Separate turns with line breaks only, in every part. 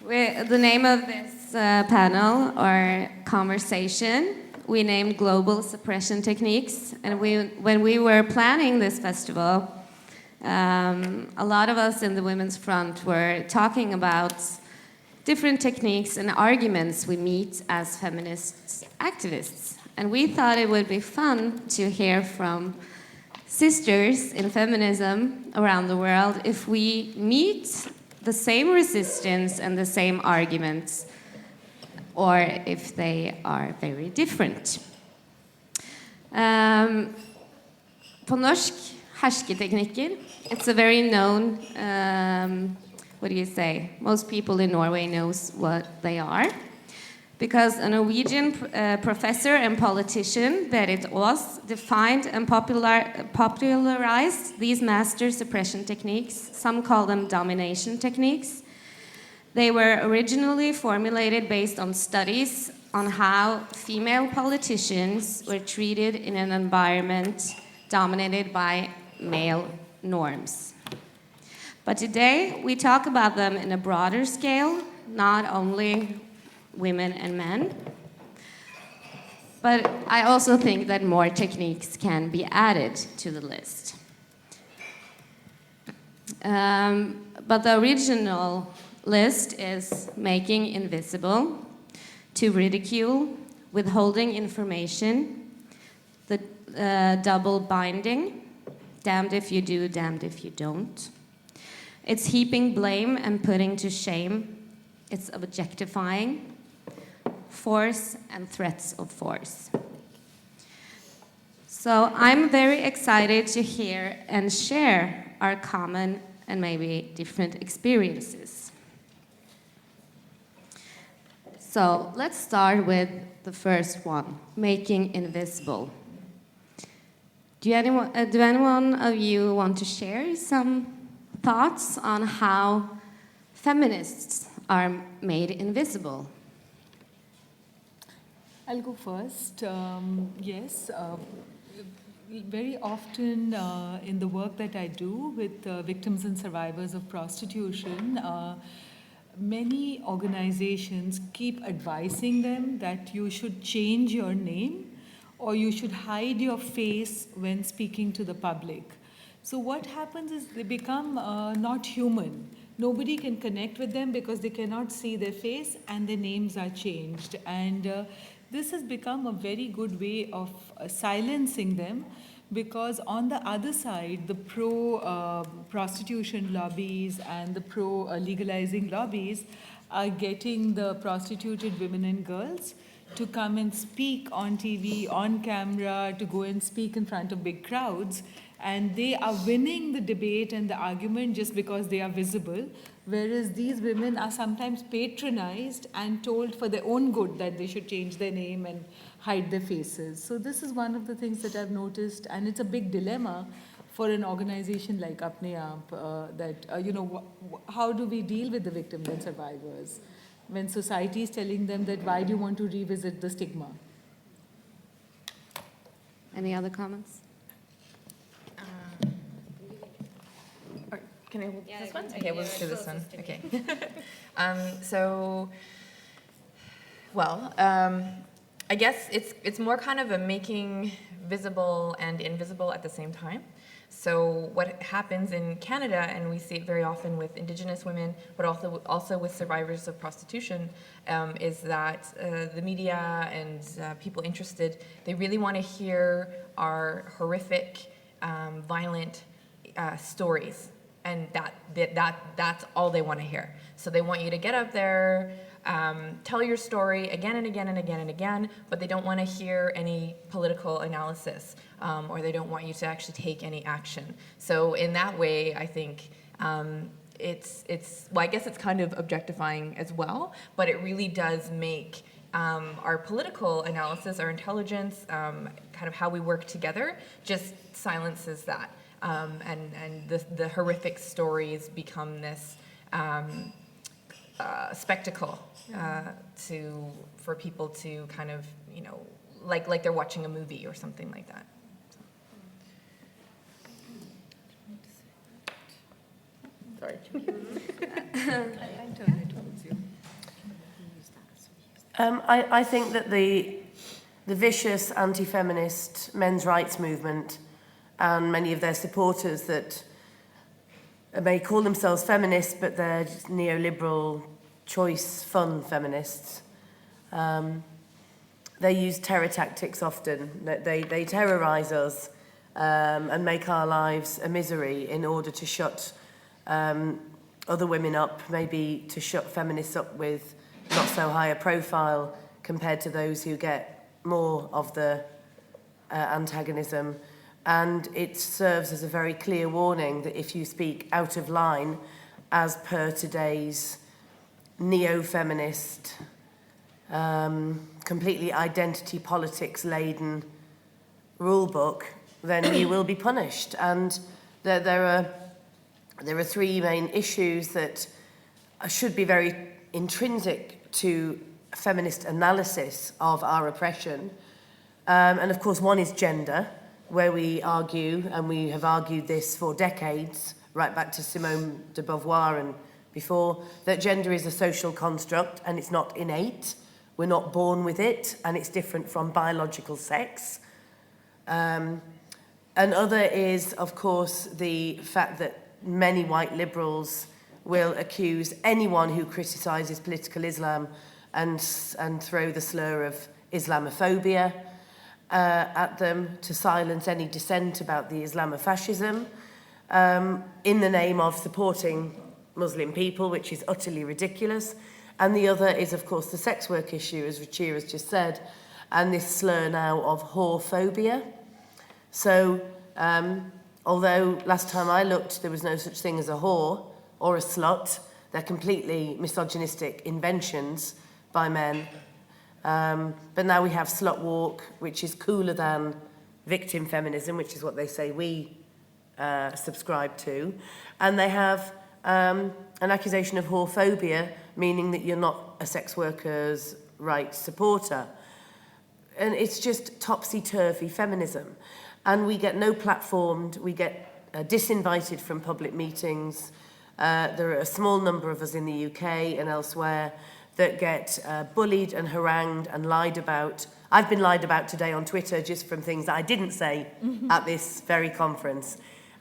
The name of this panel or conversation, we named Global Suppression Techniques. And when we were planning this festival, a lot of us in the Women's Front were talking about different techniques and arguments we meet as feminist activists. And we thought it would be fun to hear from sisters in feminism around the world if we meet the same resistance and the same arguments, or if they are very different. På norsk, hersketeknikker. It's a very known, what do you say? Most people in Norway knows what they are. Because a Norwegian professor and politician, Berit Aas, defined and popularized these master suppression techniques. Some call them domination techniques. They were originally formulated based on studies on how female politicians were treated in an environment dominated by male norms. But today, we talk about them in a broader scale, not only women and men. But I also think that more techniques can be added to the list. But the original list is making invisible, to ridicule, withholding information, the double binding, damned if you do, damned if you don't. It's heaping blame and putting to shame. It's objectifying, force and threats of force. So I'm very excited to hear and share our common and maybe different experiences. So let's start with the first one, making invisible. Do anyone of you want to share some thoughts on how feminists are made invisible?
I'll go first. Yes, very often in the work that I do with victims and survivors of prostitution, many organizations keep advising them that you should change your name or you should hide your face when speaking to the public. So what happens is they become not human. Nobody can connect with them because they cannot see their face and their names are changed. And this has become a very good way of silencing them, because on the other side, the pro-prostitution lobbies and the pro-legalizing lobbies are getting the prostituted women and girls to come and speak on TV, on camera, to go and speak in front of big crowds. And they are winning the debate and the argument just because they are visible, whereas these women are sometimes patronized and told for their own good that they should change their name and hide their faces. So this is one of the things that I've noticed, and it's a big dilemma for an organization like Apne Aap, that, how do we deal with the victims and survivors when society is telling them that why do you want to revisit the stigma?
Any other comments?
Can I hold this one?
Yeah,
Okay, we'll just do this one. Okay. I guess it's more kind of a making visible and invisible at the same time. So what happens in Canada, and we see it very often with Indigenous women, but also with survivors of prostitution, is that the media and people interested, they really want to hear our horrific, violent stories. And that's all they want to hear. So they want you to get up there, tell your story again and again and again and again, but they don't want to hear any political analysis, or they don't want you to actually take any action. So in that way, I think it's well, I guess it's kind of objectifying as well, but it really does make our political analysis, our intelligence, kind of how we work together, just silences that. And the horrific stories become this spectacle for people to kind of, like they're watching a movie or something like that. So. Sorry.
I turn it towards you.
I think that the vicious anti-feminist men's rights movement and many of their supporters that may call themselves feminists, but they're just neoliberal, choice, fun feminists, they use terror tactics often. They terrorise us and make our lives a misery in order to shut other women up, maybe to shut feminists up with not so high a profile compared to those who get more of the antagonism. And it serves as a very clear warning that if you speak out of line, as per today's neo-feminist, completely identity politics-laden rule book, then you will be punished. And there are three main issues that should be very intrinsic to feminist analysis of our oppression. And of course, one is gender, where we argue, and we have argued this for decades, right back to Simone de Beauvoir and before, that gender is a social construct and it's not innate. We're not born with it, and it's different from biological sex. Another is, of course, the fact that many white liberals will accuse anyone who criticises political Islam and throw the slur of Islamophobia at them to silence any dissent about the Islamofascism in the name of supporting Muslim people, which is utterly ridiculous. And the other is, of course, the sex work issue, as Ruchira's just said, and this slur now of whorephobia. So, although last time I looked, there was no such thing as a whore or a slut, they're completely misogynistic inventions by men. But now we have slut walk, which is cooler than victim feminism, which is what they say we subscribe to. And they have an accusation of whorephobia, meaning that you're not a sex worker's rights supporter. And it's just topsy-turvy feminism. And we get no platformed, we get disinvited from public meetings. There are a small number of us in the UK and elsewhere that get bullied and harangued and lied about. I've been lied about today on Twitter just from things that I didn't say at this very conference.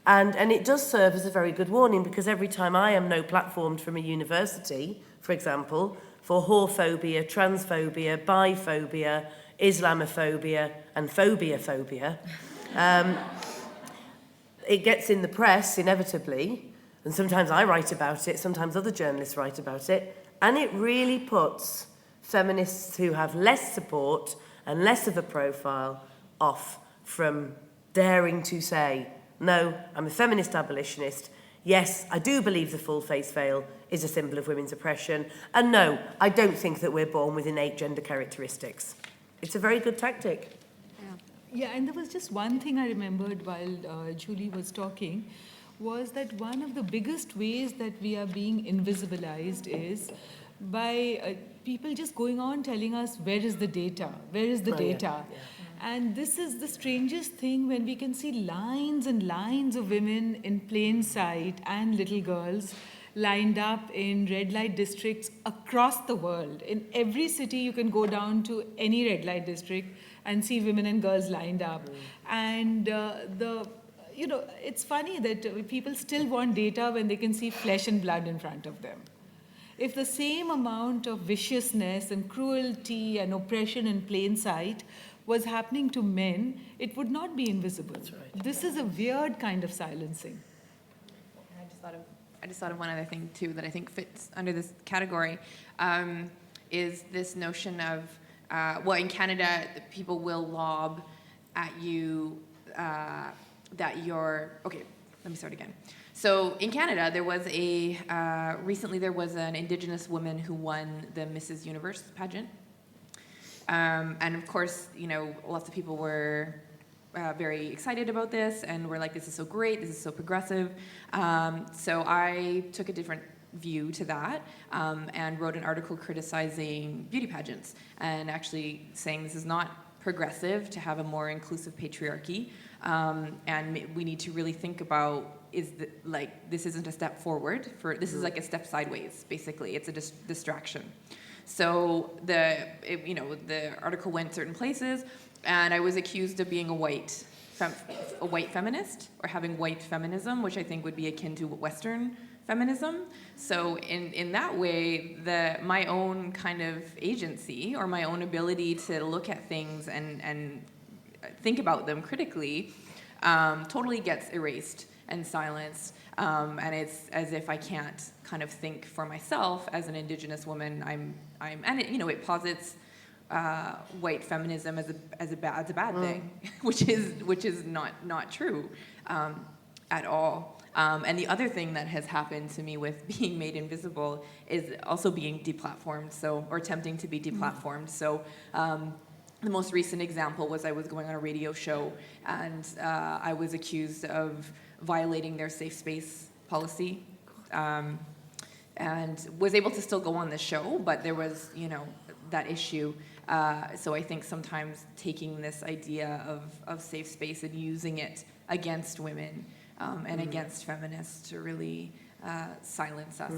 And it does serve as a very good warning, because every time I am no platformed from a university, for example, for whorephobia, transphobia, biphobia, Islamophobia, and phobia, it gets in the press inevitably, and sometimes I write about it, sometimes other journalists write about it, and it really puts feminists who have less support and less of a profile off from daring to say, no, I'm a feminist abolitionist. Yes, I do believe the full face veil is a symbol of women's oppression. And no, I don't think that we're born with innate gender characteristics. It's a very good tactic.
Yeah, and there was just one thing I remembered while Julie was talking, was that one of the biggest ways that we are being invisibilized is by people just going on telling us, where is the data? Where is the data? Yeah. And this is the strangest thing, when we can see lines and lines of women in plain sight and little girls lined up in red light districts across the world. In every city, you can go down to any red light district and see women and girls lined up. And it's funny that people still want data when they can see flesh and blood in front of them. If the same amount of viciousness and cruelty and oppression in plain sight was happening to men, it would not be invisible. That's right. This is a weird kind of silencing.
I just thought of one other thing too that I think fits under this category, is this notion of, in Canada, people will lob at you that you're, okay, let me start again. So in Canada, there was recently there was an Indigenous woman who won the Mrs. Universe pageant. And of course, lots of people were very excited about this, and were like, this is so great, this is so progressive. So I took a different view to that, and wrote an article criticizing beauty pageants, and actually saying this is not progressive to have a more inclusive patriarchy, and we need to really think about, this isn't a step forward, this is like a step sideways, basically. It's a distraction. So the article went certain places, and I was accused of being a white feminist, or having white feminism, which I think would be akin to Western feminism. So in that way, my own kind of agency, or my own ability to look at things and think about them critically, totally gets erased and silenced. And it's as if I can't kind of think for myself as an Indigenous woman. And it posits white feminism as a bad thing, which is not true at all. And the other thing that has happened to me with being made invisible is also being deplatformed, or attempting to be deplatformed. So the most recent example was I was going on a radio show, and I was accused of violating their safe space policy, and was able to still go on the show, but there was, that issue. So I think sometimes taking this idea of safe space and using it against women and against feminists to really silence us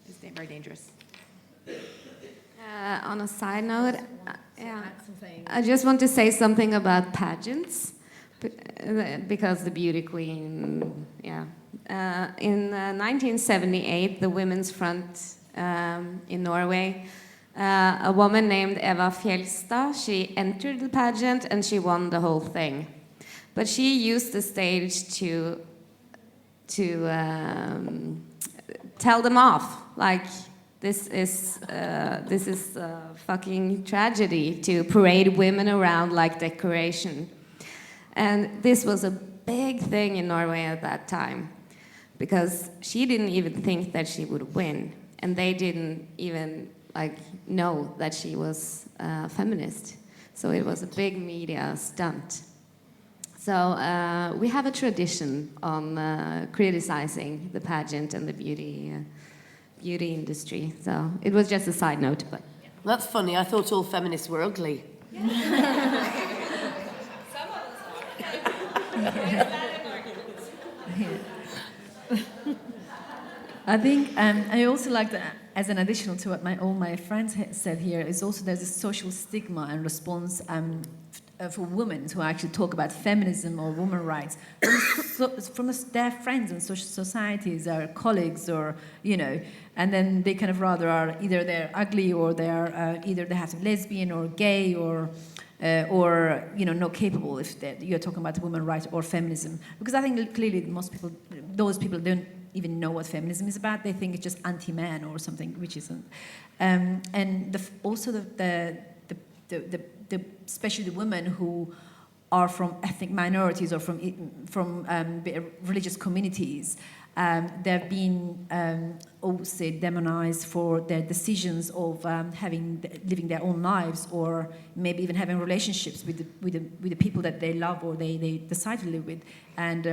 is very dangerous.
On a side note, I just want to say something about pageants, because the beauty queen, in 1978, the Women's Front in Norway, a woman named Eva Fjelstad, she entered the pageant and she won the whole thing. But she used the stage to tell them off, like, this is a fucking tragedy, to parade women around like decoration. And this was a big thing in Norway at that time, because she didn't even think that she would win, and they didn't even know that she was a feminist. So it was a big media stunt. So we have a tradition on criticizing the pageant and the beauty industry. So it was just a side note, but
That's funny. I thought all feminists were ugly.
I think I also like that, as an additional to what all my friends said here, is also there's a social stigma and response for women who actually talk about feminism or women's rights from their friends and social societies, their colleagues, or and then they kind of rather are either they're ugly, or they're either they have to be lesbian or gay, or not capable if you're talking about women's rights or feminism. Because I think clearly those people don't even know what feminism is about. They think it's just anti-man or something, which isn't. And also especially the women who are from ethnic minorities or from religious communities, they've been also demonized for their decisions of living their own lives, or maybe even having relationships with the people that they love or they decide to live with, and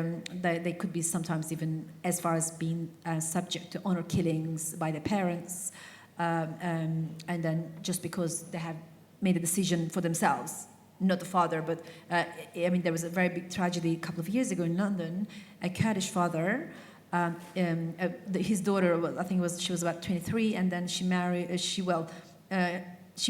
they could be sometimes even as far as being subject to honor killings by their parents, and then just because they have made a decision for themselves, not the father. But there was a very big tragedy a couple of years ago in London. A Kurdish father, his daughter, I think she was about 23, and then she married. She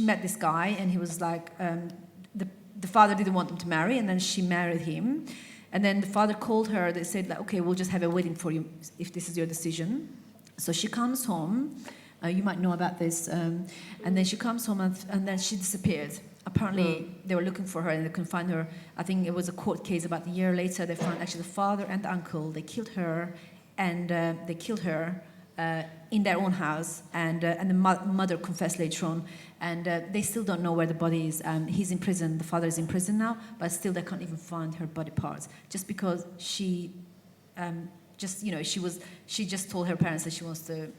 met this guy, and he was like, the father didn't want them to marry, and then she married him, and then the father called her. They said, okay, we'll just have a wedding for you if this is your decision. So she comes home. You might know about this. And then she comes home, and then she disappeared. Apparently, they were looking for her, and they couldn't find her. I think it was a court case. About a year later, they found actually the father and the uncle. They killed her, and they killed her in their own house. And the mother confessed later on. And they still don't know where the body is. He's in prison. The father is in prison now, but still they can't even find her body parts, just because she she just told her parents that she wants to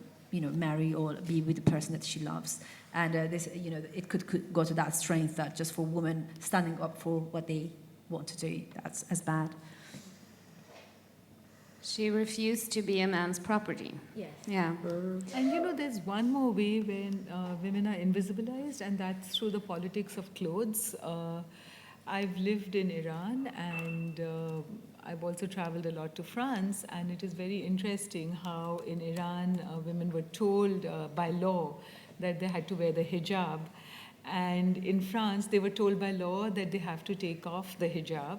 marry or be with the person that she loves. And it could go to that strength that just for women standing up for what they want to do, that's as bad.
she refused to be a man's property.
Yes.
Yeah.
And there's one more way when women are invisibilized, and that's through the politics of clothes. I've lived in Iran, and I've also traveled a lot to France, and it is very interesting how in Iran women were told by law that they had to wear the hijab. And in France, they were told by law that they have to take off the hijab.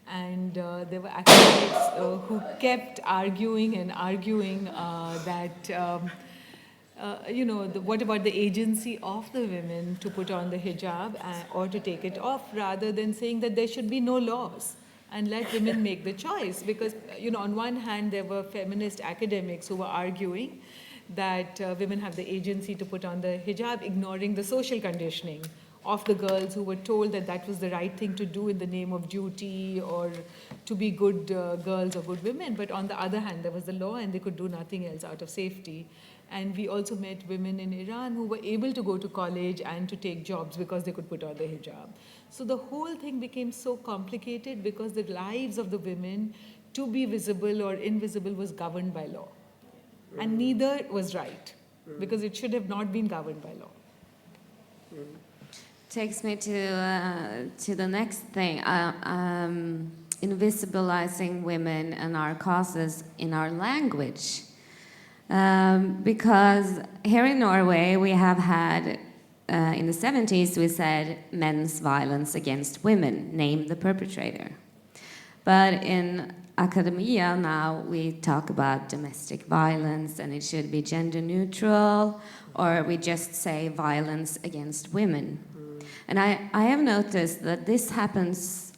And there were academics who kept arguing and arguing that, what about the agency of the women to put on the hijab or to take it off, rather than saying that there should be no laws and let women make the choice. Because, on one hand, there were feminist academics who were arguing that women have the agency to put on the hijab, ignoring the social conditioning of the girls who were told that that was the right thing to do in the name of duty or to be good girls or good women. But on the other hand, there was the law and they could do nothing else out of safety. And we also met women in Iran who were able to go to college and to take jobs because they could put on the hijab. So the whole thing became so complicated because the lives of the women, to be visible or invisible, was governed by law. And neither was right, because it should have not been governed by law.
Takes me to the next thing, invisibilizing women and our causes in our language. Because here in Norway, we have had, in the 70s, we said men's violence against women, name the perpetrator. But in academia now, we talk about domestic violence and it should be gender neutral, or we just say violence against women. And I have noticed that this happens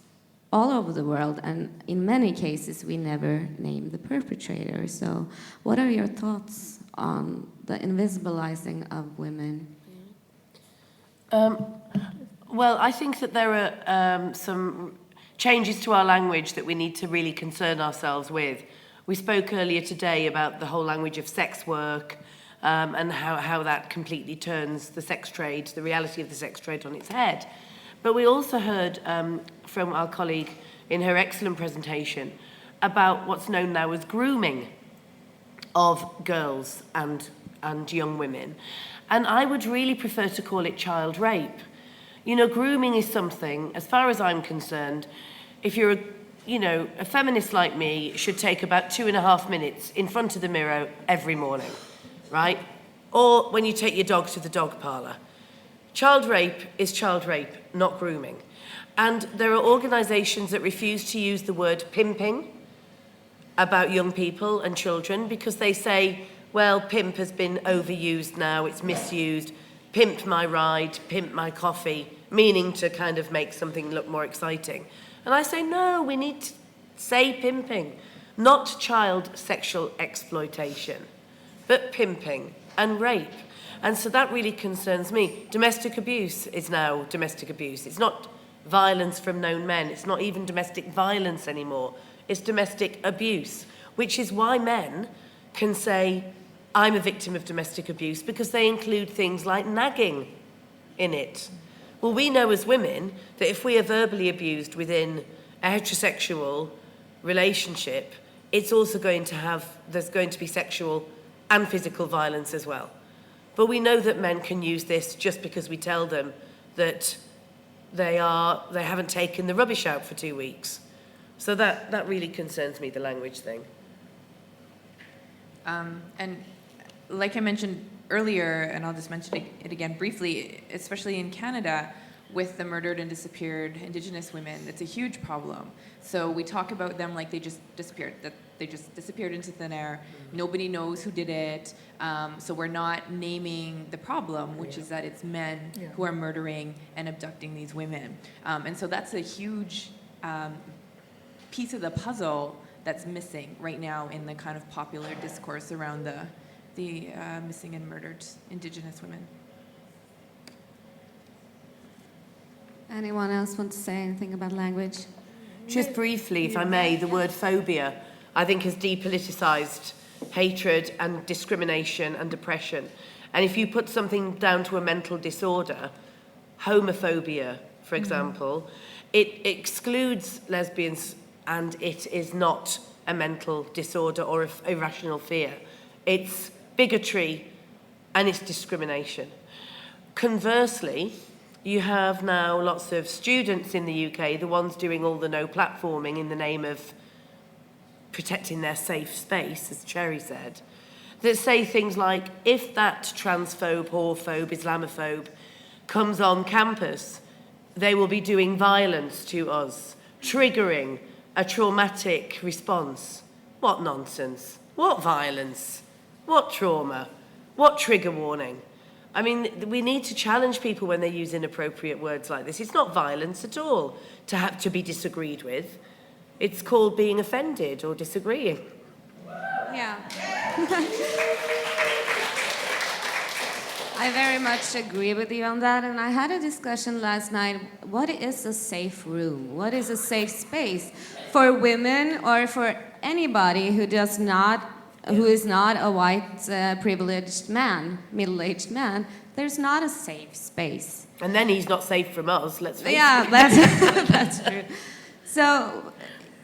all over the world, and in many cases we never name the perpetrator. So what are your thoughts on the invisibilizing of women?
Well, I think that there are some changes to our language that we need to really concern ourselves with. We spoke earlier today about the whole language of sex work, and how that completely turns the sex trade, the reality of the sex trade, on its head. But we also heard from our colleague in her excellent presentation about what's known now as grooming of girls and young women. And I would really prefer to call it child rape. Grooming is something, as far as I'm concerned, if you're a feminist like me, should take about 2.5 minutes in front of the mirror every morning. Right? Or when you take your dog to the dog parlour. Child rape is child rape, not grooming. And there are organisations that refuse to use the word pimping about young people and children because they say, well, pimp has been overused now, it's misused, pimp my ride, pimp my coffee, meaning to kind of make something look more exciting. And I say, no, we need to say pimping, not child sexual exploitation, but pimping and rape. And so that really concerns me. Domestic abuse is now domestic abuse. It's not violence from known men. It's not even domestic violence anymore. It's domestic abuse, which is why men can say, I'm a victim of domestic abuse, because they include things like nagging in it. Well, we know as women that if we are verbally abused within a heterosexual relationship, it's also there's going to be sexual and physical violence as well. But we know that men can use this just because we tell them that they haven't taken the rubbish out for 2 weeks. So that really concerns me, the language thing.
And like I mentioned earlier, and I'll just mention it again briefly, especially in Canada, with the murdered and disappeared Indigenous women, it's a huge problem. So we talk about them like they just disappeared, that they just disappeared into thin air. Nobody knows who did it. So we're not naming the problem, which is that it's men who are murdering and abducting these women. And so that's a huge piece of the puzzle that's missing right now in the kind of popular discourse around the missing and murdered Indigenous women.
Anyone else want to say anything about language?
Just briefly, if I may, the word phobia, I think, has depoliticised hatred and discrimination and oppression. And if you put something down to a mental disorder, homophobia, for example, it excludes lesbians, and it is not a mental disorder or an irrational fear. It's bigotry and it's discrimination. Conversely, you have now lots of students in the UK, the ones doing all the no platforming in the name of protecting their safe space, as Cherry said. that say things like, if that transphobe, whorephobe, Islamophobe comes on campus, they will be doing violence to us, triggering a traumatic response. What nonsense? What violence? What trauma? What trigger warning? I mean, we need to challenge people when they use inappropriate words like this. It's not violence at all to have to be disagreed with. It's called being offended or disagreeing.
Yeah. I very much agree with you on that, and I had a discussion last night. What is a safe room? What is a safe space for women or for anybody who is not a white privileged man, middle-aged man? There's not a safe space.
And then he's not safe from us, let's face it.
Yeah, that's true. So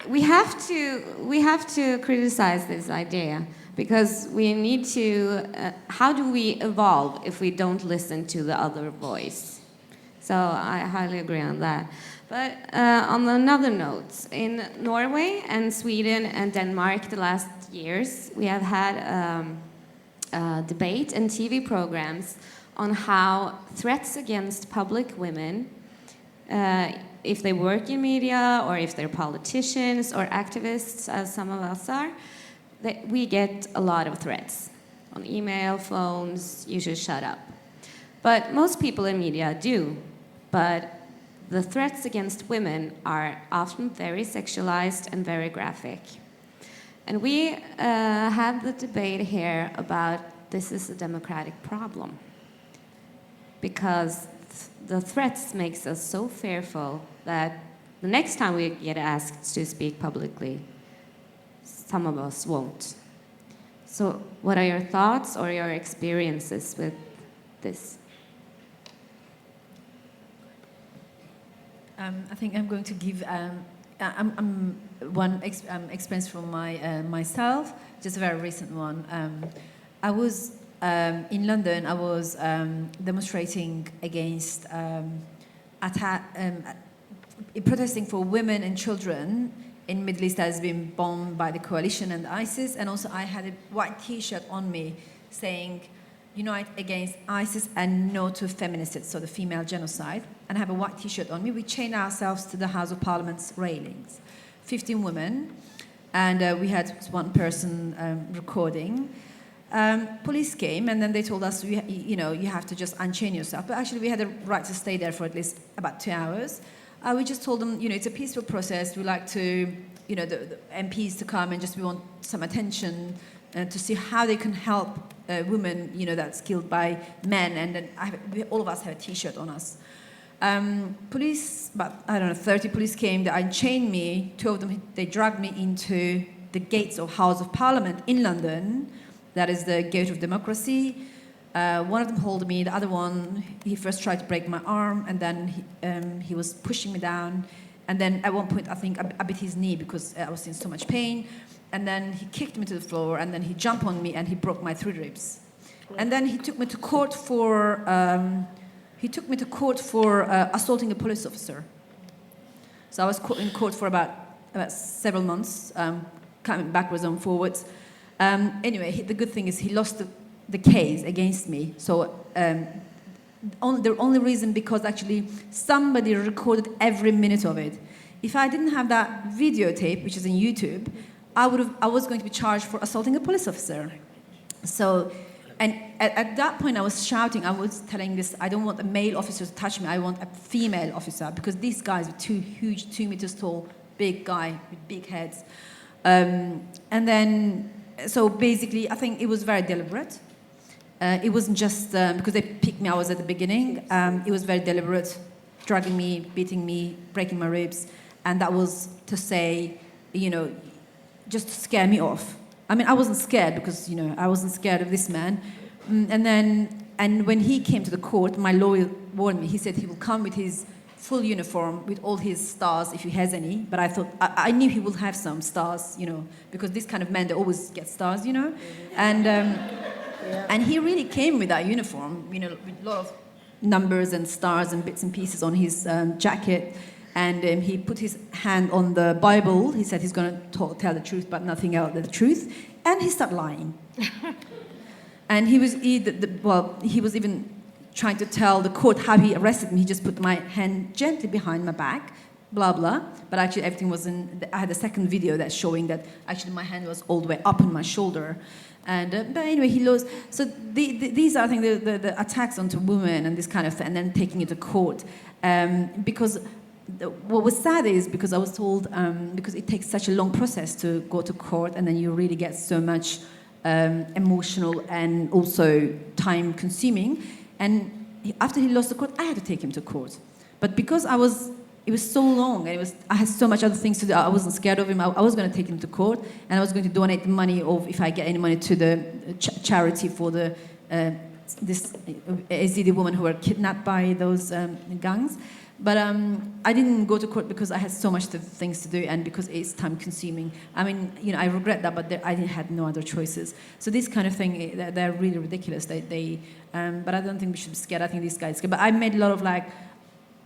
we have to criticize this idea, because we need to, how do we evolve if we don't listen to the other voice? So I highly agree on that. But on another note, in Norway and Sweden and Denmark the last years, we have had debate and TV programs on how threats against public women, if they work in media or if they're politicians or activists, as some of us are, that we get a lot of threats on email, phones, you should shut up. But most people in media do. But the threats against women are often very sexualized and very graphic. And we had the debate here about this is a democratic problem, because the threats makes us so fearful that the next time we get asked to speak publicly, some of us won't. So what are your thoughts or your experiences with this?
I think I'm going to give one experience from myself, just a very recent one. I was in London. I was demonstrating against protesting for women and children in Middle East that has been bombed by the coalition and ISIS, and also I had a white T-shirt on me saying, "Unite against ISIS and no to feminists," so the female genocide. And I have a white T-shirt on me. We chained ourselves to the House of Parliament's railings, 15 women, and we had one person recording. Police came, and then they told us, you have to just unchain yourself. But actually, we had the right to stay there for at least about 2 hours. We just told them, it's a peaceful process. We like to, the MPs to come and we want some attention to see how they can help women, that's killed by men. And then all of us have a T-shirt on us. Police, about, 30 police came. They unchained me. 2 of them, they dragged me into the gates of House of Parliament in London. That is the gate of democracy. One of them held me, the other one, he first tried to break my arm, and then he was pushing me down. And then at one point, I think I bit his knee because I was in so much pain. And then he kicked me to the floor, and then he jumped on me, and he broke my 3 ribs. And then he took me to court for assaulting a police officer. So I was in court for about several months, coming backwards and forwards. Anyway, the good thing is he lost the case against me. So the only reason because actually somebody recorded every minute of it. If I didn't have that videotape, which is on YouTube, I was going to be charged for assaulting a police officer. So, and at that point I was shouting, I was telling this, I don't want a male officer to touch me, I want a female officer, because these guys were 2 huge, 2 meters tall, big guy with big heads. And then, so basically, I think it was very deliberate. It wasn't just because they picked me, I was at the beginning. It was very deliberate, dragging me, beating me, breaking my ribs. And that was to say, just to scare me off. I mean, I wasn't scared because, I wasn't scared of this man. And when he came to the court, my lawyer warned me. He said he will come with his full uniform, with all his stars, if he has any. But I thought, I knew he will have some stars, because this kind of men, they always get stars, And he really came with that uniform, with a lot of numbers and stars and bits and pieces on his jacket. And he put his hand on the Bible. He said he's going to tell the truth, but nothing else than the truth. And he started lying. And he was even trying to tell the court how he arrested me. He just put my hand gently behind my back, blah, blah. But actually everything was I had a second video that's showing that actually my hand was all the way up on my shoulder. And but anyway, he lost. So these are, I think, the attacks onto women and this kind of thing, and then taking it to court. Because what was sad is, because I was told, because it takes such a long process to go to court, and then you really get so much emotional and also time consuming. And after he lost the court, I had to take him to court. But because it was so long, and I had so much other things to do, I wasn't scared of him. I was going to take him to court, and I was going to donate the money, if I get any money, to the charity for this Yazidi women who were kidnapped by those gangs. But I didn't go to court because I had so much things to do, and because it's time consuming. I mean, I regret that, but I had no other choices. So this kind of thing, they're really ridiculous. But I don't think we should be scared. I think this guy's scared. But I made a lot of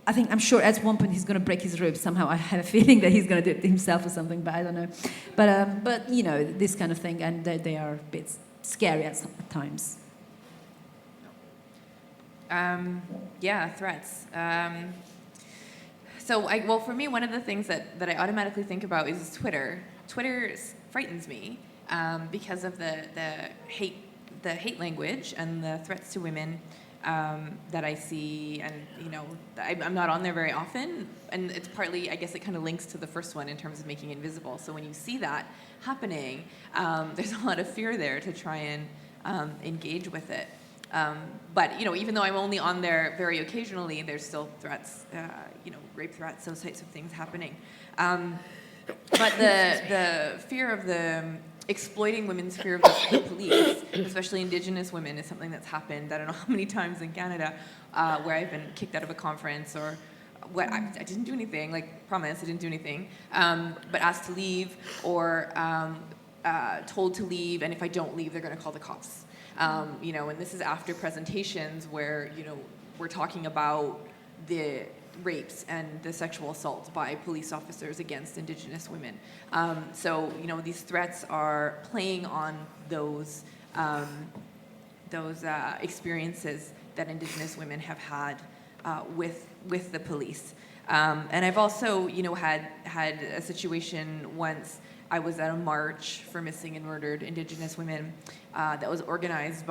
I'm sure at one point he's going to break his ribs somehow. I have a feeling that he's going to do it himself or something, but I don't know. But this kind of thing, and they are a bit scary at times.
Threats. For me, one of the things that I automatically think about is Twitter. Twitter frightens me because of the hate language and the threats to women that I see, and I'm not on there very often, and it's partly, I guess, it kind of links to the first one in terms of making it visible. So when you see that happening, there's a lot of fear there to try and engage with it. But even though I'm only on there very occasionally, there's still threats, rape threats, those types of things happening. But the fear of exploiting women's fear of the police, especially Indigenous women, is something that's happened, I don't know how many times in Canada, where I've been kicked out of a conference, or I didn't do anything, promise I didn't do anything, but asked to leave, or told to leave, and if I don't leave, they're going to call the cops. And this is after presentations where, we're talking about the rapes and the sexual assaults by police officers against Indigenous women. So these threats are playing on those experiences that Indigenous women have had with the police. And I've also, had a situation once. I was at a march for missing and murdered Indigenous women that was organized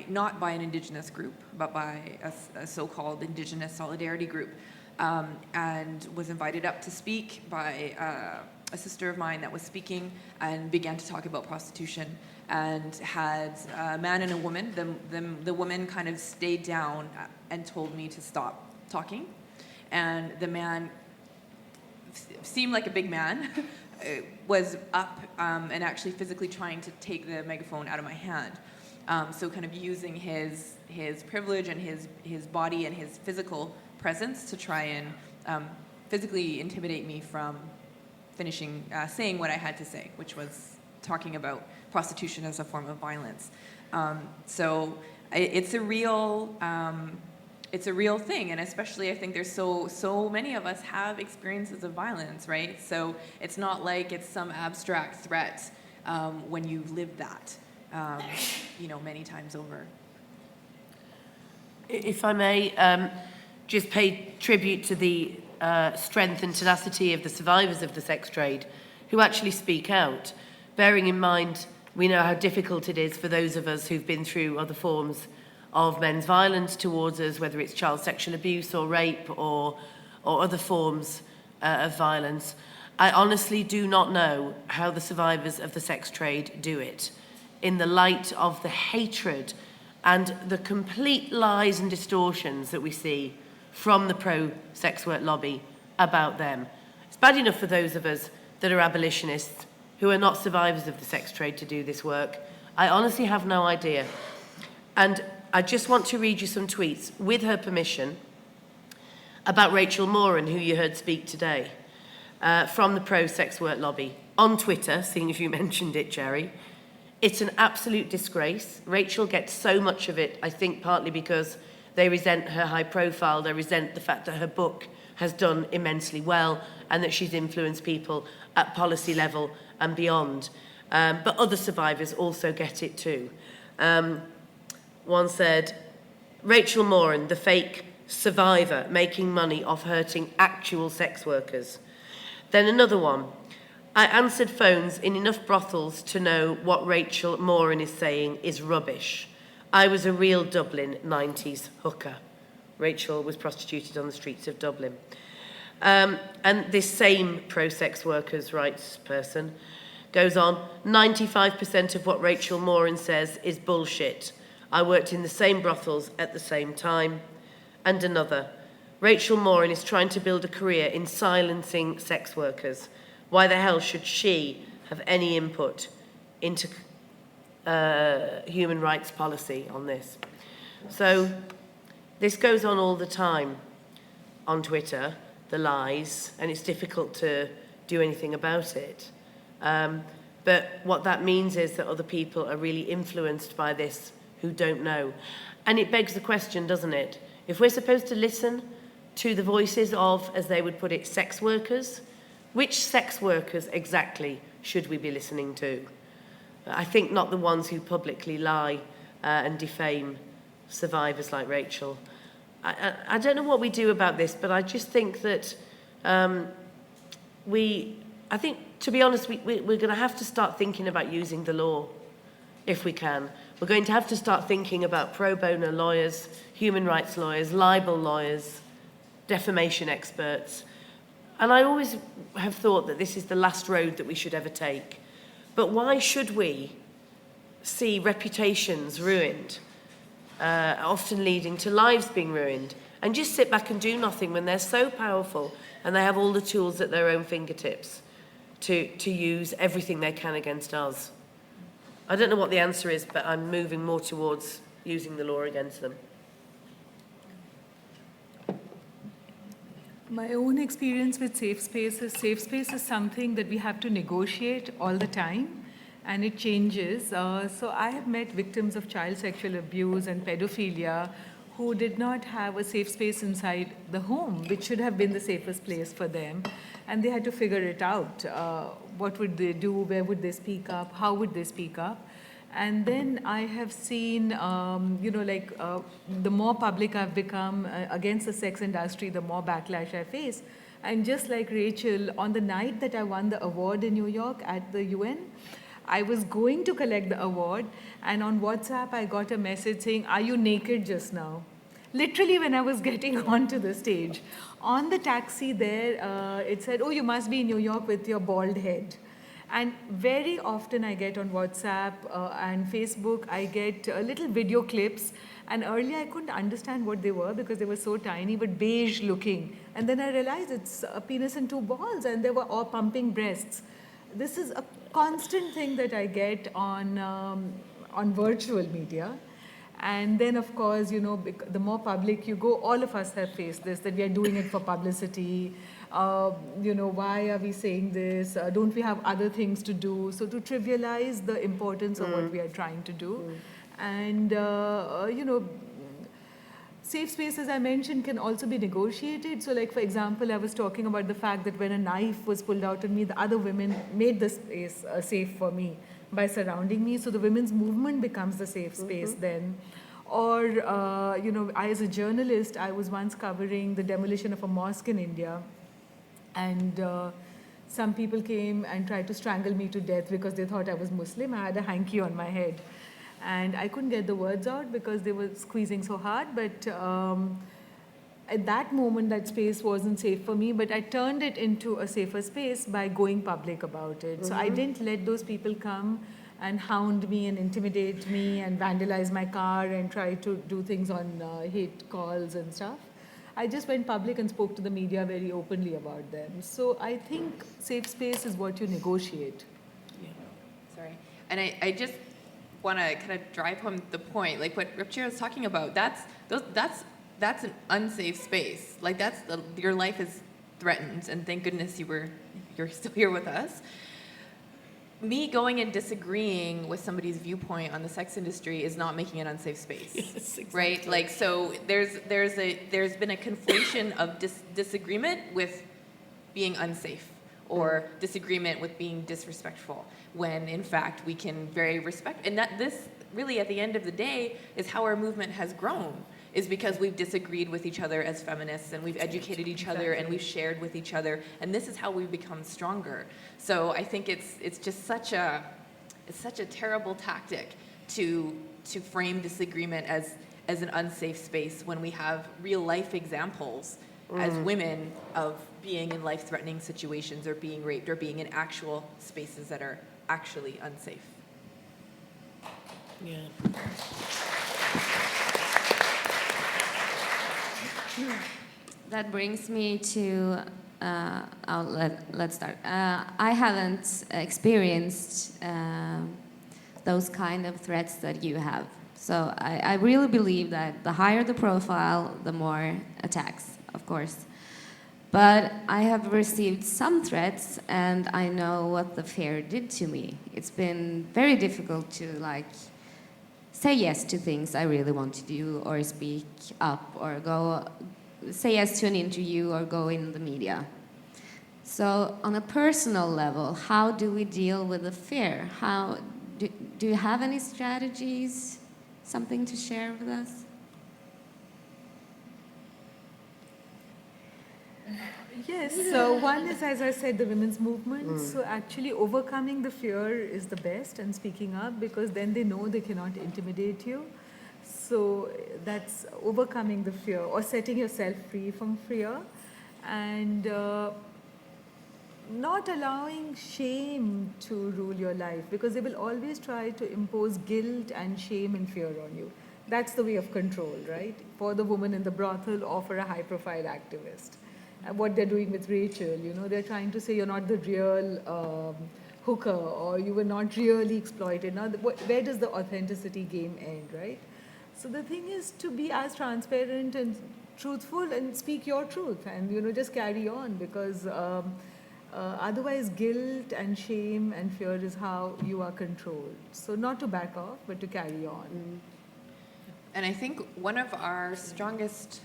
not by an Indigenous group, but by a so-called Indigenous solidarity group, and was invited up to speak by a sister of mine that was speaking, and began to talk about prostitution, and had a man and a woman. The woman kind of stayed down and told me to stop talking, and the man seemed like a big man, was up and actually physically trying to take the megaphone out of my hand. So kind of using his privilege and his body and his physical presence to try and physically intimidate me from finishing saying what I had to say, which was talking about prostitution as a form of violence. So it's a real thing, and especially I think there's so many of us have experiences of violence, right? So it's not like it's some abstract threat when you live that, many times over.
If I may just pay tribute to the strength and tenacity of the survivors of the sex trade who actually speak out, bearing in mind we know how difficult it is for those of us who've been through other forms of men's violence towards us, whether it's child sexual abuse or rape or other forms of violence. I honestly do not know how the survivors of the sex trade do it in the light of the hatred and the complete lies and distortions that we see from the pro-sex work lobby about them. It's bad enough for those of us that are abolitionists who are not survivors of the sex trade to do this work. I honestly have no idea. And I just want to read you some tweets, with her permission, about Rachel Moran, who you heard speak today, from the pro-sex work lobby, on Twitter, seeing as you mentioned it, Jerry. It's an absolute disgrace. Rachel gets so much of it, I think partly because they resent her high profile, they resent the fact that her book has done immensely well and that she's influenced people at policy level and beyond. But other survivors also get it too. One said, Rachel Moran, the fake survivor, making money off hurting actual sex workers. Then another one, I answered phones in enough brothels to know what Rachel Moran is saying is rubbish. I was a real Dublin 90s hooker. Rachel was prostituted on the streets of Dublin. And this same pro-sex workers' rights person goes on, 95% of what Rachel Moran says is bullshit. I worked in the same brothels at the same time. And another, Rachel Moran is trying to build a career in silencing sex workers. Why the hell should she have any input into human rights policy on this? So this goes on all the time on Twitter, the lies, and it's difficult to do anything about it. But what that means is that other people are really influenced by this who don't know. And it begs the question, doesn't it? If we're supposed to listen to the voices of, as they would put it, sex workers, which sex workers exactly should we be listening to? I think not the ones who publicly lie and defame survivors like Rachel. I don't know what we do about this, but I just think that I think, to be honest, we're going to have to start thinking about using the law, if we can. We're going to have to start thinking about pro bono lawyers, human rights lawyers, libel lawyers, defamation experts. And I always have thought that this is the last road that we should ever take. But why should we see reputations ruined, often leading to lives being ruined, and just sit back and do nothing when they're so powerful and they have all the tools at their own fingertips to use everything they can against us? I don't know what the answer is, but I'm moving more towards using the law against them.
My own experience with safe space is something that we have to negotiate all the time, and it changes. So I have met victims of child sexual abuse and pedophilia who did not have a safe space inside the home, which should have been the safest place for them. And they had to figure it out. What would they do? Where would they speak up? How would they speak up? And then I have seen, the more public I've become against the sex industry, the more backlash I face. And just like Rachel, on the night that I won the award in New York at the UN, I was going to collect the award, and on WhatsApp I got a message saying, "Are you naked just now?" Literally when I was getting onto the stage. On the taxi there, it said, "Oh, you must be in New York with your bald head." And very often I get on WhatsApp and Facebook, I get little video clips. And earlier I couldn't understand what they were because they were so tiny, but beige looking. And then I realized it's a penis and two balls, and they were all pumping breasts. This is a constant thing that I get on virtual media. And then, of course, the more public you go, all of us have faced this, that we are doing it for publicity. Why are we saying this? Don't we have other things to do? So to trivialize the importance of what we are trying to do. And, safe space, as I mentioned, can also be negotiated. So like, for example, I was talking about the fact that when a knife was pulled out on me, the other women made the space safe for me by surrounding me. So the women's movement becomes the safe space then. Or, I, as a journalist, I was once covering the demolition of a mosque in India. And some people came and tried to strangle me to death because they thought I was Muslim. I had a hanky on my head. And I couldn't get the words out because they were squeezing so hard. But at that moment, that space wasn't safe for me. But I turned it into a safer space by going public about it. So I didn't let those people come and hound me and intimidate me and vandalize my car and try to do things on hate calls and stuff. I just went public and spoke to the media very openly about them. So I think safe space is what you negotiate.
Yeah. Sorry. And I just want to kind of drive home the point, like what Ruchira was talking about. That's an unsafe space. Like your life is threatened, and thank goodness you're still here with us. Me going and disagreeing with somebody's viewpoint on the sex industry is not making an unsafe space. Yes, exactly. Right? Like, so there's been a conflation of disagreement with being unsafe, or disagreement with being disrespectful, when in fact we can very respect, and that really at the end of the day is how our movement has grown, is because we've disagreed with each other as feminists, and we've educated each other, and we've shared with each other, and this is how we've become stronger. So I think it's just such a terrible tactic to frame disagreement as an unsafe space when we have real life examples as women of being in life-threatening situations or being raped or being in actual spaces that are actually unsafe.
Yeah.
That brings me to, let's start. I haven't experienced those kind of threats that you have. So I really believe that the higher the profile, the more attacks, of course. But I have received some threats, and I know what the fear did to me. It's been very difficult to say yes to things I really want to do, or speak up, or say yes to an interview, or go in the media. So on a personal level, how do we deal with the fear? Do you have any strategies, something to share with us?
Yes, so one is, as I said, the women's movement. So actually overcoming the fear is the best, and speaking up, because then they know they cannot intimidate you. So that's overcoming the fear, or setting yourself free from fear, and not allowing shame to rule your life, because they will always try to impose guilt and shame and fear on you. That's the way of control, right? For the woman in the brothel or for a high-profile activist. What they're doing with Rachel, they're trying to say you're not the real hooker, or you were not really exploited. Now, where does the authenticity game end, right? So the thing is to be as transparent and truthful and speak your truth, and just carry on, because otherwise guilt and shame and fear is how you are controlled. So not to back off, but to carry on.
And I think one of our strongest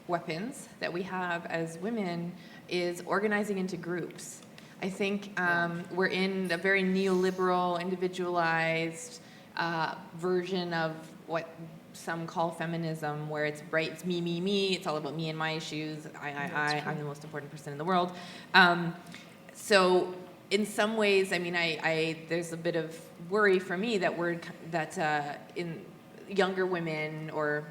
weapons that we have as women is organizing into groups. I think we're in a very neoliberal, individualized version of what some call feminism, where it's me, it's all about me and my issues, I'm the most important person in the world. So in some ways, I mean, there's a bit of worry for me that in younger women, or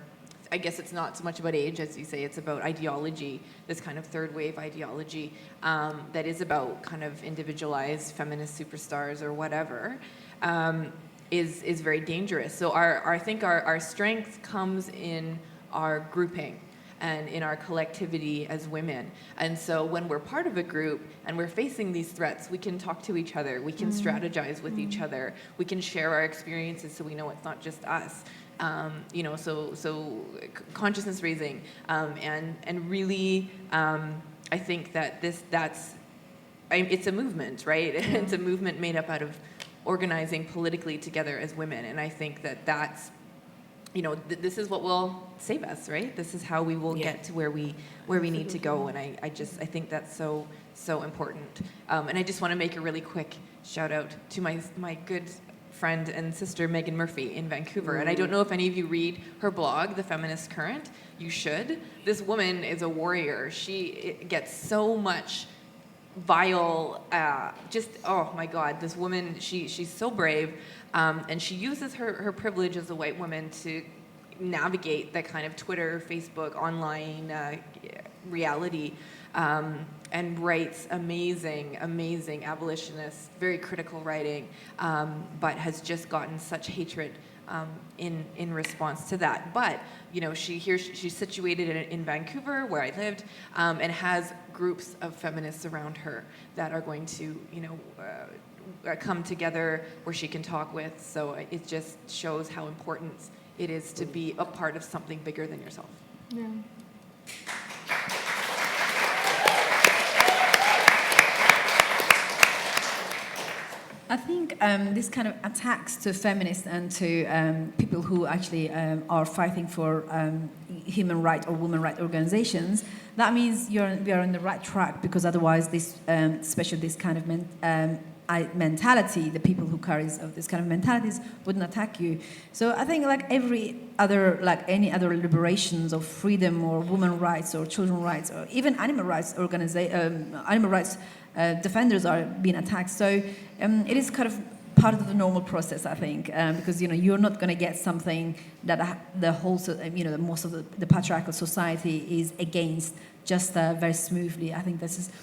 I guess it's not so much about age, as you say, it's about ideology, this kind of third wave ideology that is about kind of individualized feminist superstars or whatever, is very dangerous. So I think our strength comes in our grouping and in our collectivity as women. And so when we're part of a group and we're facing these threats, we can talk to each other, we can strategize with each other, we can share our experiences so we know it's not just us. So consciousness raising, and really, I think that it's a movement, right? It's a movement made up out of organizing politically together as women, and I think that's, this is what will save us, right? This is how we will get to where we need to go, and I think that's so important. And I just want to make a really quick shout out to my good friend and sister Megan Murphy in Vancouver. And I don't know if any of you read her blog, The Feminist Current. You should. This woman is a warrior. She gets so much vile, oh my God, this woman, she's so brave. And she uses her privilege as a white woman to navigate that kind of Twitter, Facebook, online reality, and writes amazing abolitionist, very critical writing, but has just gotten such hatred in response to that. But she's situated in Vancouver, where I lived, and has groups of feminists around her that are going to come together where she can talk with. So it just shows how important it is to be a part of something bigger than yourself.
Yeah.
I think this kind of attacks to feminists and to people who actually are fighting for human rights or women rights organizations, that means we are on the right track, because otherwise this, especially this kind of mentality, the people who carries of this kind of mentalities wouldn't attack you. So I think like any other liberations of freedom or women's rights or children's rights or even animal rights defenders are being attacked. So it is kind of part of the normal process, I think, because you're not going to get something that the whole, most of the patriarchal society is against just very smoothly. I think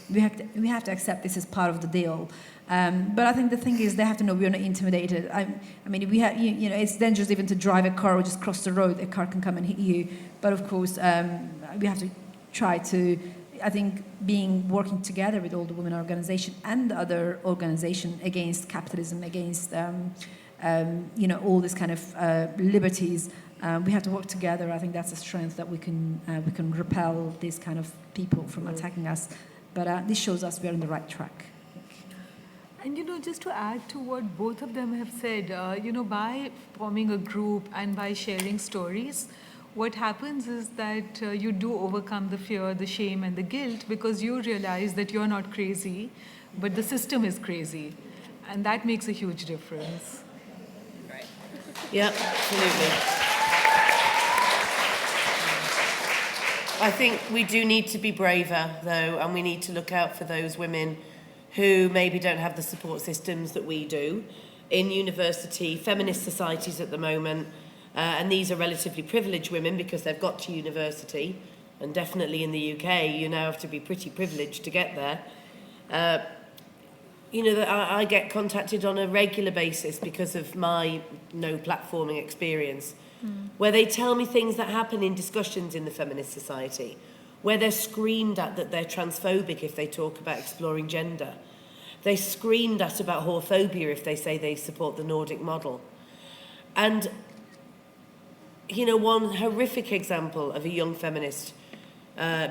we have to accept this as part of the deal. But I think the thing is, they have to know we are not intimidated. I mean, we have, it's dangerous even to drive a car or just cross the road. A car can come and hit you. But of course, we have to try to, I think, working together with all the women organization and the other organization against capitalism, against all these kind of liberties. We have to work together. I think that's a strength that we can repel these kind of people from attacking us. But this shows us we are on the right track.
And just to add to what both of them have said, by forming a group and by sharing stories, what happens is that you do overcome the fear, the shame, and the guilt because you realize that you're not crazy, but the system is crazy. And that makes a huge difference.
Right.
Yeah, absolutely. I think we do need to be braver, though, and we need to look out for those women who maybe don't have the support systems that we do. In university, feminist societies at the moment, and these are relatively privileged women because they've got to university, and definitely in the UK, you now have to be pretty privileged to get there. I get contacted on a regular basis because of my no platforming experience, where they tell me things that happen in discussions in the feminist society, where they're screamed at that they're transphobic if they talk about exploring gender. They're screamed at about whorephobia if they say they support the Nordic model. And, one horrific example of a young feminist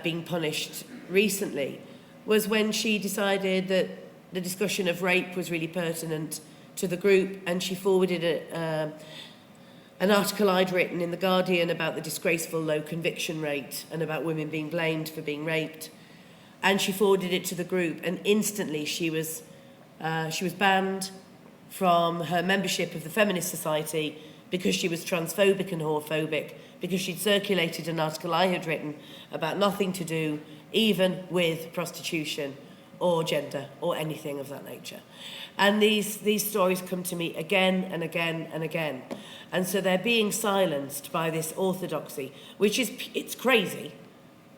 being punished recently was when she decided that the discussion of rape was really pertinent to the group, and she forwarded an article I'd written in The Guardian about the disgraceful low conviction rate and about women being blamed for being raped. And she forwarded it to the group, and instantly she was banned from her membership of the Feminist Society because she was transphobic and whorephobic, because she'd circulated an article I had written about nothing to do even with prostitution or gender or anything of that nature. And these stories come to me again and again and again. And so they're being silenced by this orthodoxy, it's crazy.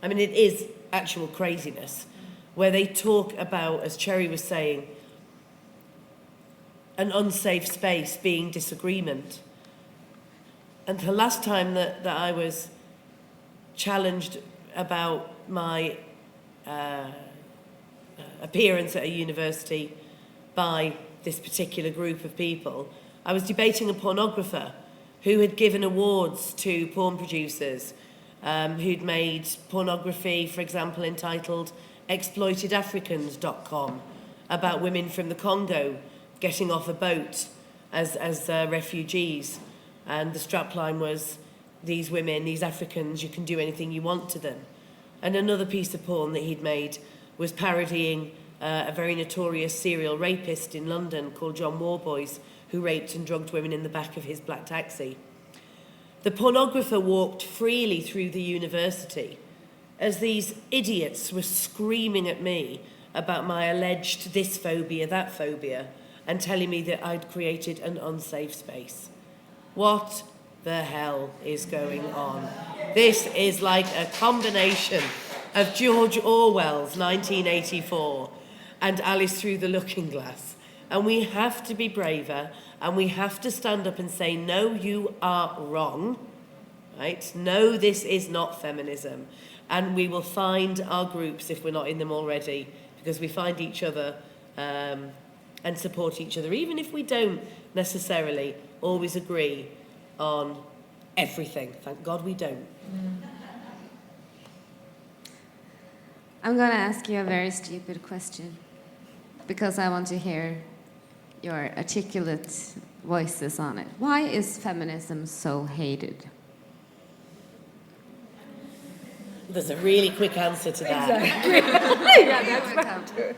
I mean, it is actual craziness, where they talk about, as Cherry was saying, an unsafe space being disagreement. And the last time that I was challenged about my appearance at a university by this particular group of people, I was debating a pornographer who had given awards to porn producers who'd made pornography, for example, entitled exploitedafricans.com, about women from the Congo getting off a boat as refugees. And the strapline was, these women, these Africans, you can do anything you want to them. And another piece of porn that he'd made was parodying a very notorious serial rapist in London called John Warboys, who raped and drugged women in the back of his black taxi. The pornographer walked freely through the university as these idiots were screaming at me about my alleged this phobia, that phobia, and telling me that I'd created an unsafe space. What the hell is going on? This is like a combination of George Orwell's 1984 and Alice Through the Looking Glass. And we have to be braver, and we have to stand up and say, no, you are wrong, right? No, this is not feminism. And we will find our groups, if we're not in them already, because we find each other and support each other, even if we don't necessarily always agree on everything. Thank God we don't.
I'm going to ask you a very stupid question because I want to hear your articulate voices on it. Why is feminism so hated?
There's a really quick answer to that.
Exactly. Yeah, that's right.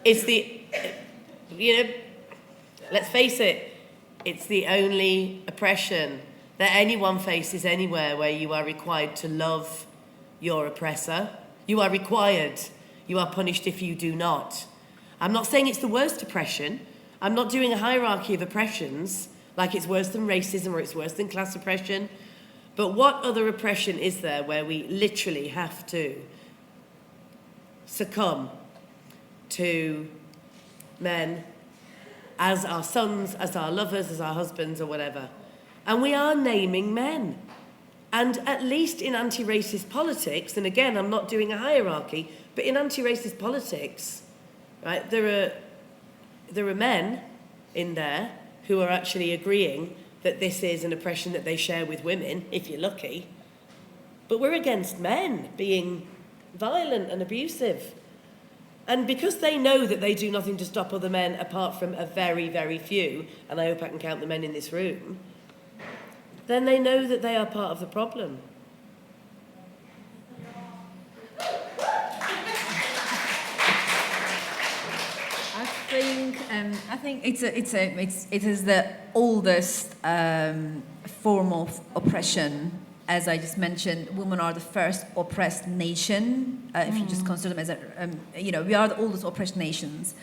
It's the, you know, let's face it, it's the only oppression that anyone faces anywhere where you are required to love your oppressor. You are required. You are punished if you do not. I'm not saying it's the worst oppression. I'm not doing a hierarchy of oppressions, like it's worse than racism or it's worse than class oppression. But what other oppression is there where we literally have to succumb to men as our sons, as our lovers, as our husbands or whatever? And we are naming men. And at least in anti-racist politics, and again, I'm not doing a hierarchy, but in anti-racist politics, right, there are men in there who are actually agreeing that this is an oppression that they share with women, if you're lucky. But we're against men being violent and abusive. And because they know that they do nothing to stop other men apart from a very, very few, and I hope I can count the men in this room, then they know that they are part of the problem.
I think it is the oldest form of oppression. As I just mentioned, women are the first oppressed nation. If you just consider them as we are the oldest oppressed nations,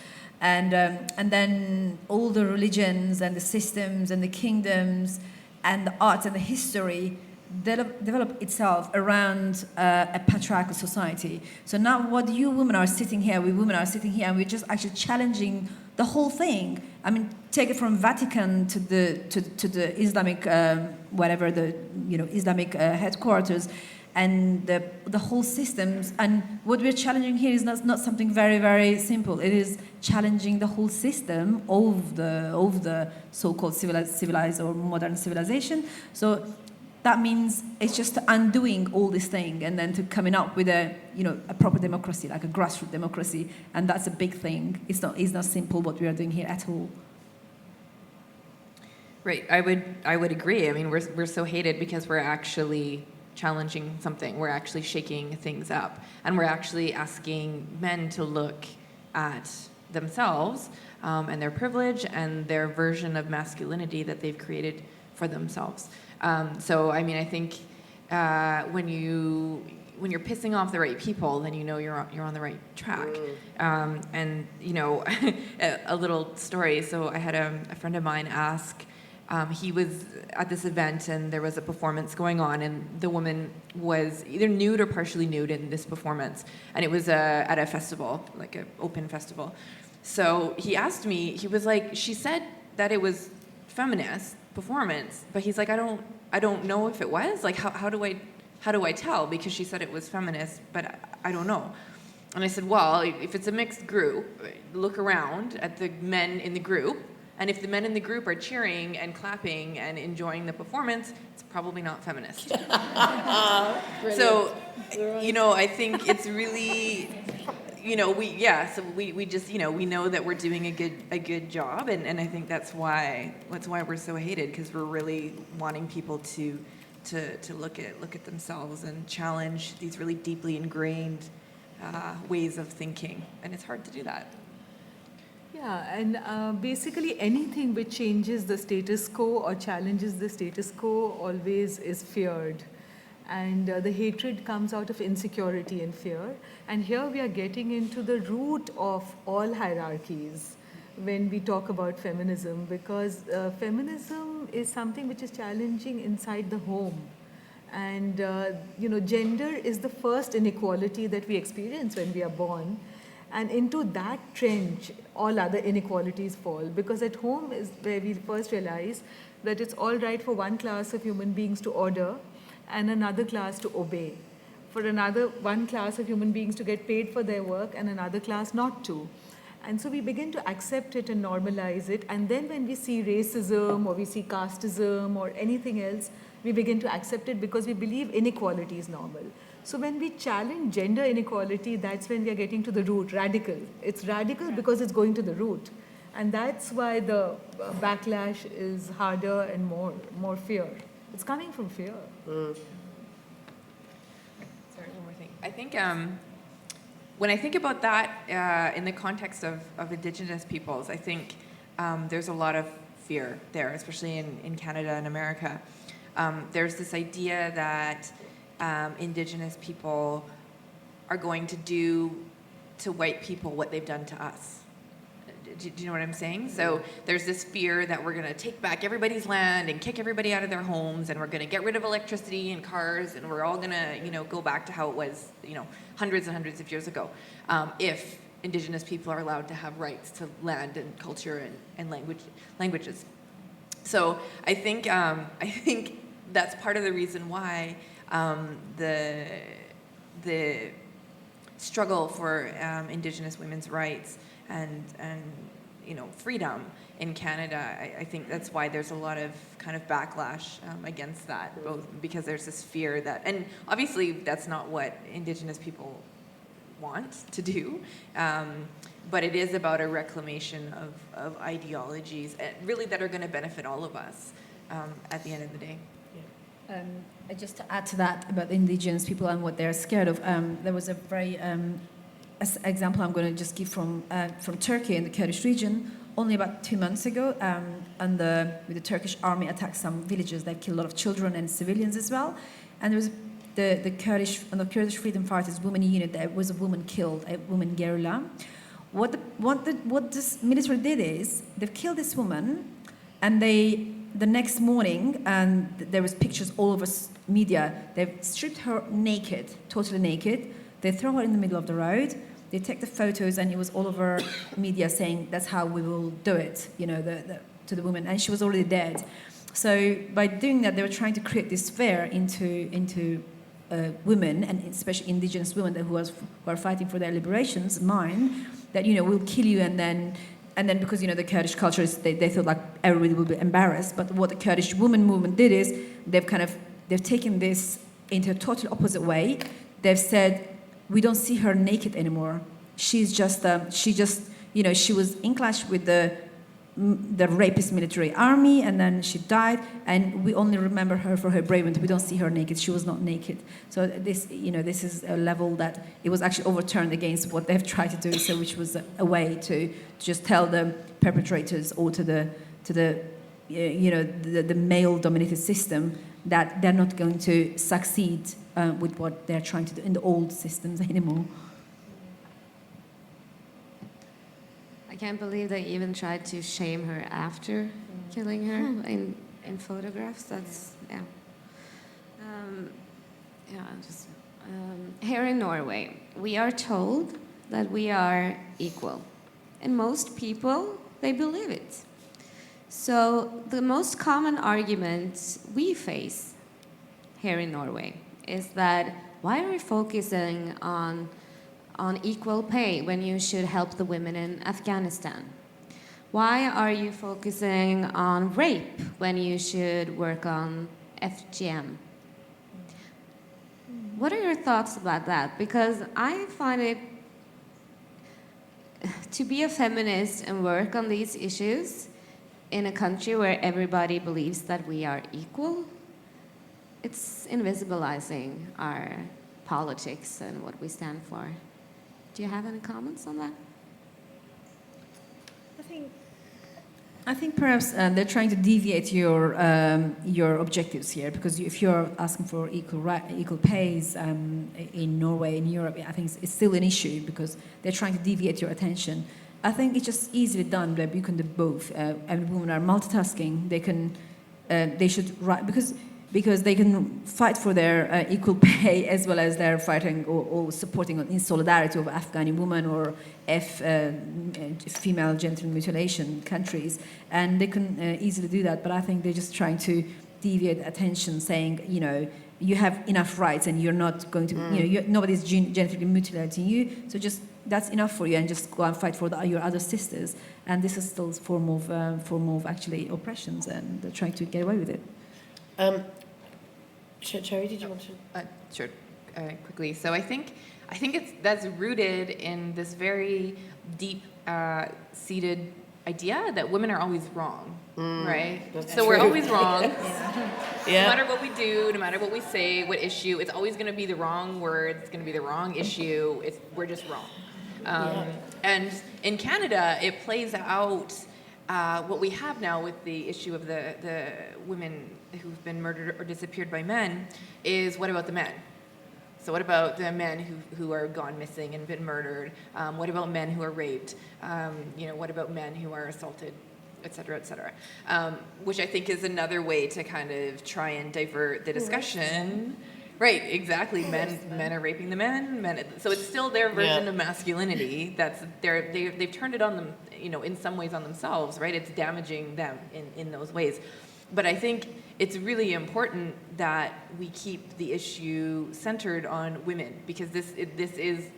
and then all the religions and the systems and the kingdoms and the arts and the history develop itself around a patriarchal society. So now what you women are sitting here, we women are sitting here, and we're just actually challenging the whole thing. I mean, take it from Vatican to the Islamic Islamic headquarters, and the whole systems. And what we're challenging here is not something very, very simple. It is challenging the whole system of the so-called civilized or modern civilization. So that means it's just undoing all this thing and then to coming up with a proper democracy, like a grassroots democracy, and that's a big thing. It's not simple what we are doing here at all.
Right, I would agree. I mean, we're so hated because we're actually challenging something. We're actually shaking things up, and we're actually asking men to look at themselves and their privilege and their version of masculinity that they've created for themselves. So, I mean, I think when you're pissing off the right people, then you're on the right track. And a little story. So I had a friend of mine ask. He was at this event and there was a performance going on, and the woman was either nude or partially nude in this performance, and it was at a festival, like an open festival. So he asked me. He was like, she said that it was feminist performance, but he's like, I don't know if it was. Like, how do I tell? Because she said it was feminist, but I don't know. And I said, well, if it's a mixed group, look around at the men in the group, and if the men in the group are cheering and clapping and enjoying the performance, it's probably not feminist. So, I think it's really, we just, we know that we're doing a good job, and I think that's why we're so hated, because we're really wanting people to look at themselves and challenge these really deeply ingrained ways of thinking, and it's hard to do that.
Yeah, and basically anything which changes the status quo or challenges the status quo always is feared. And the hatred comes out of insecurity and fear. And here we are getting into the root of all hierarchies when we talk about feminism, because feminism is something which is challenging inside the home. And, gender is the first inequality that we experience when we are born. And into that trench, all other inequalities fall. Because at home is where we first realize that it's all right for one class of human beings to order and another class to obey. For one class of human beings to get paid for their work and another class not to. And so we begin to accept it and normalize it. And then when we see racism or we see casteism or anything else, we begin to accept it because we believe inequality is normal. So when we challenge gender inequality, that's when we are getting to the root, radical. It's radical because it's going to the root. And that's why the backlash is harder and more fear. It's coming from fear.
Sorry, one more thing. I think when I think about that in the context of Indigenous peoples, I think there's a lot of fear there, especially in Canada and America. There's this idea that Indigenous people are going to do to white people what they've done to us. Do you know what I'm saying? So there's this fear that we're going to take back everybody's land and kick everybody out of their homes, and we're going to get rid of electricity and cars, and we're all going to, go back to how it was, hundreds and hundreds of years ago, if Indigenous people are allowed to have rights to land and culture and languages. So I think that's part of the reason why the struggle for Indigenous women's rights and freedom in Canada, I think that's why there's a lot of kind of backlash against that, both because there's this fear that, and obviously that's not what Indigenous people want to do, but it is about a reclamation of ideologies really that are going to benefit all of us at the end of the day.
Just to add to that about Indigenous people and what they're scared of, there was a very example I'm going to just give from Turkey in the Kurdish region. Only about 2 months ago, with the Turkish army attacked some villages. They killed a lot of children and civilians as well. And there was the Kurdish freedom fighters women unit. There was a woman killed, a woman guerrilla. What this military did is they've killed this woman, and the next morning, and there was pictures all over media. They've stripped her naked, totally naked. They throw her in the middle of the road. They take the photos, and it was all over media saying that's how we will do it, to the woman, and she was already dead. So by doing that, they were trying to create this fear into women, and especially Indigenous women who are fighting for their liberations, mind that we'll kill you, and then because the Kurdish culture is they thought like everybody will be embarrassed. But what the Kurdish women movement did is they've taken this into a total opposite way. They've said, we don't see her naked anymore. She was in clash with the rapist military army, and then she died, and we only remember her for her bravery. We don't see her naked. She was not naked. So this is a level that it was actually overturned against what they've tried to do. So which was a way to just tell the perpetrators or to the male-dominated system that they're not going to succeed with what they're trying to do in the old systems anymore.
I can't believe they even tried to shame her after killing her in photographs. That's, yeah. Here in Norway, we are told that we are equal. And most people, they believe it. So the most common argument we face here in Norway is that why are we focusing on equal pay when you should help the women in Afghanistan? Why are you focusing on rape when you should work on FGM? What are your thoughts about that? Because I find it to be a feminist and work on these issues in a country where everybody believes that we are equal, it's invisibilizing our politics and what we stand for. Do you have any comments on that?
I think perhaps they're trying to deviate your objectives here, because if you're asking for equal pays in Norway, in Europe, I think it's still an issue because they're trying to deviate your attention. I think it's just easily done that you can do both. And women are multitasking. They should write because they can fight for their equal pay as well as they're fighting or supporting in solidarity of Afghani women or female genital mutilation countries, and they can easily do that. But I think they're just trying to deviate attention, saying, you have enough rights and you're not going to, nobody's genitally mutilating you, so just that's enough for you, and just go and fight for your other sisters. And this is still a form of actually oppressions, and they're trying to get away with it.
Cherry, did you want to?
Sure, quickly. So I think that's rooted in this very deep seated idea that women are always wrong, right?
that's
So we're
true.
always wrong.
Yeah.
No matter what we do, no matter what we say, what issue, it's always going to be the wrong word, it's going to be the wrong issue, we're just wrong. And in Canada, it plays out what we have now with the issue of the women who've been murdered or disappeared by men is, what about the men? So what about the men who are gone missing and been murdered? What about men who are raped? What about men who are assaulted, et cetera, which I think is another way to kind of try and divert the discussion. Right, exactly. Men are raping the men. So it's still their version of masculinity. They've turned it on them, in some ways on themselves, right? It's damaging them in those ways. But I think it's really important that we keep the issue centered on women, because this is,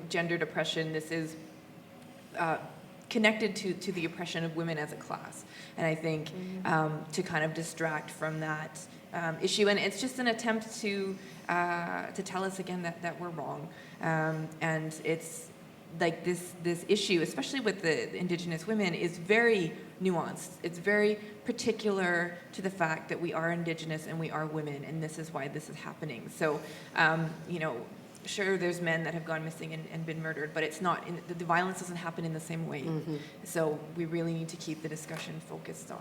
gendered oppression. This is connected to the oppression of women as a class. And I think to kind of distract from that issue, and it's just an attempt to tell us again that we're wrong. And it's like this issue, especially with the Indigenous women, is very nuanced. It's very particular to the fact that we are Indigenous and we are women, and this is why this is happening. So, sure, there's men that have gone missing and been murdered, but it's not, the violence doesn't happen in the same way. So we really need to keep the discussion focused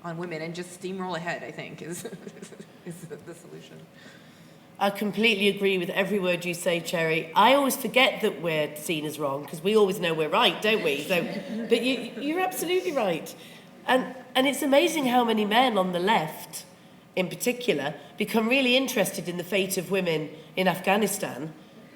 on women and just steamroll ahead, I think, is the solution.
I completely agree with every word you say, Cherry. I always forget that we're seen as wrong, because we always know we're right, don't we? So, but you're absolutely right. And it's amazing how many men on the left, in particular, become really interested in the fate of women in Afghanistan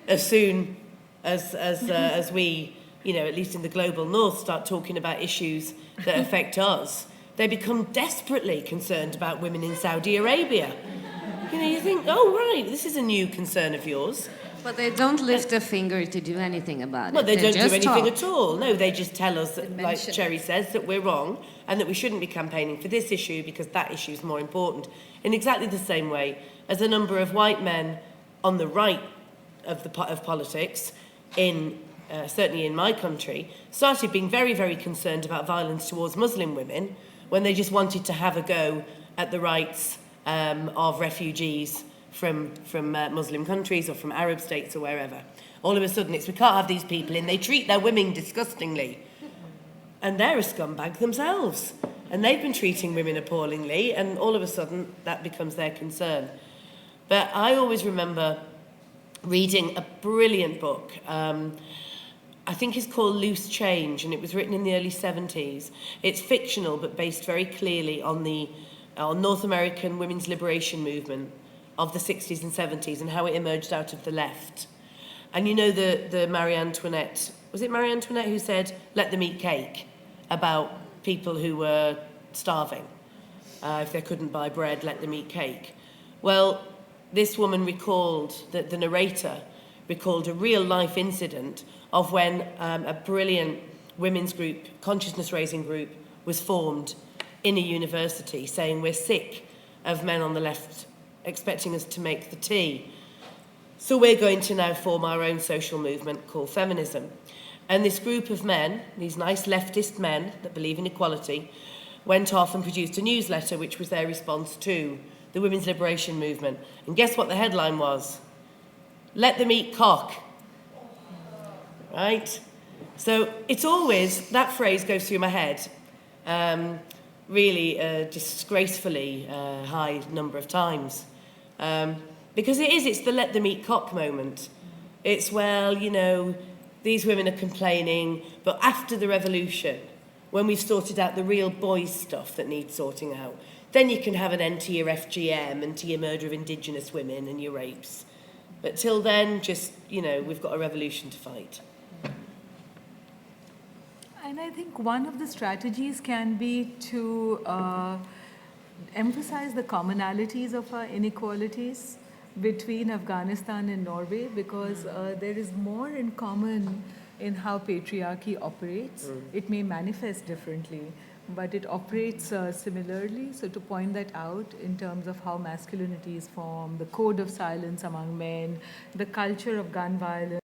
as soon as we, at least in the global north, start talking about issues that affect us. They become desperately concerned about women in Saudi Arabia. You think, oh, right, this is a new concern of yours.
But they don't lift a finger to do anything about it.
Well, they don't do
just
anything
talk.
at all. No, they just tell us, that, like Cherry says, that we're wrong and that we shouldn't be campaigning for this issue because that issue is more important. In exactly the same way as a number of white men on the right of politics, certainly in my country, started being very, very concerned about violence towards Muslim women when they just wanted to have a go at the rights of refugees from Muslim countries or from Arab states or wherever. All of a sudden, we can't have these people in. They treat their women disgustingly. And they're a scumbag themselves. And they've been treating women appallingly, and all of a sudden, that becomes their concern. But I always remember reading a brilliant book. I think it's called Loose Change, and it was written in the early 70s. It's fictional, but based very clearly on the North American women's liberation movement of the 60s and 70s and how it emerged out of the left. And the Marie Antoinette, was it Marie Antoinette who said, let them eat cake, about people who were starving. If they couldn't buy bread, let them eat cake. Well, this woman recalled, the narrator recalled a real life incident of when a brilliant women's group, consciousness-raising group, was formed in a university saying we're sick of men on the left expecting us to make the tea. So we're going to now form our own social movement called Feminism. And this group of men, these nice leftist men that believe in equality, went off and produced a newsletter which was their response to the women's liberation movement. And guess what the headline was? Let them eat cock. Right? So it's always, that phrase goes through my head. Really disgracefully high number of times. Because it's the let them eat cock moment. It's, well, these women are complaining, but after the revolution, when we've sorted out the real boys' stuff that needs sorting out, then you can have an end to your FGM and to your murder of Indigenous women and your rapes. But till then, just, we've got a revolution to fight.
And I think one of the strategies can be to emphasize the commonalities of our inequalities between Afghanistan and Norway, because there is more in common in how patriarchy operates. It may manifest differently, but it operates similarly. So to point that out in terms of how masculinity is formed, the code of silence among men, the culture of gun violence,